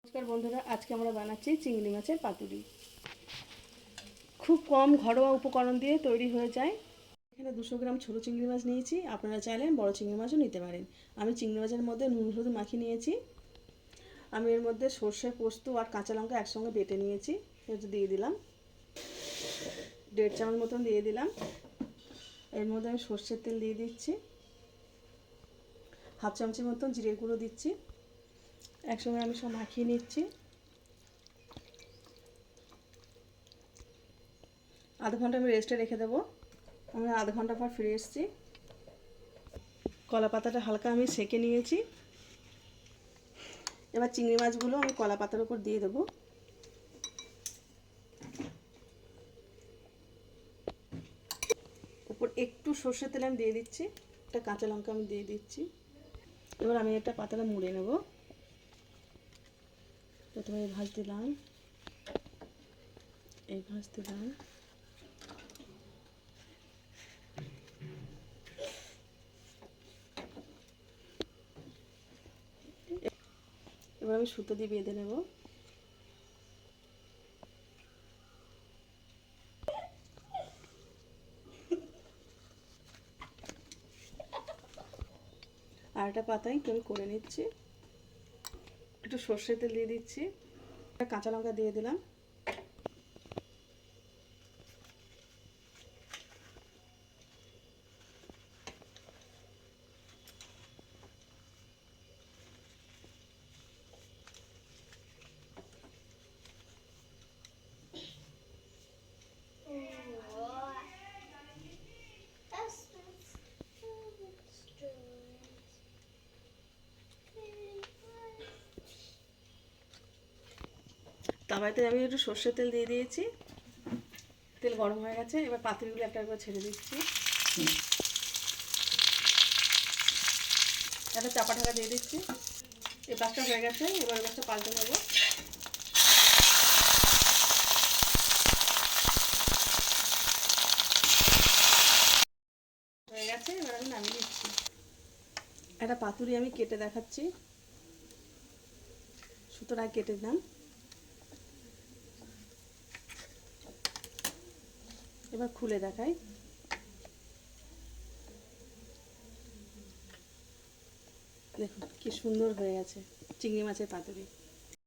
নমস্কার বন্ধুরা, আজকে আমরা বানাচ্ছি চিংড়ি মাছের পাতুরি। খুব কম ঘরোয়া উপকরণ দিয়ে তৈরি হয়ে যায়। এখানে 200 গ্রাম ছোটো চিংড়ি মাছ নিয়েছি, আপনারা চাইলে বড় চিংড়ি মাছও নিতে পারেন। আমি চিংড়ি মাছের মধ্যে নুন হলুদ মাখিয়ে নিয়েছি। আমি এর মধ্যে সর্ষে, পোস্ত আর কাঁচা লঙ্কা একসঙ্গে বেটে নিয়েছি, এটা দিয়ে দিলাম। 1.5 চামচ মতন দিয়ে দিলাম। এর মধ্যে আমি সর্ষের তেল দিয়ে দিচ্ছি, 1/2 চামচের মতন জিরে গুঁড়ো দিচ্ছি। একসঙ্গে আমি সব মাখিয়ে নিচ্ছি। আধ ঘন্টা আমি রেস্টে রেখে দেবো। আমরা আধ ঘন্টা পর ফিরে এসেছি। কলা পাতাটা হালকা আমি সেঁকে নিয়েছি। এবার চিংড়ি মাছগুলো আমি কলা পাতার উপর দিয়ে দেবো। উপর একটু সর্ষের তেল আমি দিয়ে দিচ্ছি, একটা কাঁচা লঙ্কা আমি দিয়ে দিচ্ছি। এবার আমি একটা পাতাটা মুড়ে নেব। প্রথমে এই ভাঁজ দিলাম, এই ভাঁজ দিলাম, এবার আমি সুতো দিয়ে বেঁধে নেব। আর একটা পাতায় আমি করে নিচ্ছি। একটু সর্ষের তেল দিয়ে দিচ্ছি, কাঁচা লঙ্কা দিয়ে দিলাম। তাওয়াতে আমি একটু সর্ষের তেল দিয়ে দিয়েছি, তেল গরম হয়ে গেছে। এবার পাতুরিগুলো একটা করে ছেড়ে দিচ্ছি। একটা চাপা ঢাকা দিয়ে দিচ্ছি। এই পাঁচটা হয়ে গেছে, এবার পাঁচটা পাল্টে নেব। হয়ে গেছে, এবার আমি নামিয়ে নিচ্ছি। একটা পাতুরি আমি কেটে দেখাচ্ছি, সুতরাং কেটে দিলাম। এবার খুলে দেখাই। দেখুন কি সুন্দর হয়ে গেছে চিংড়ি মাছের পাতুরি।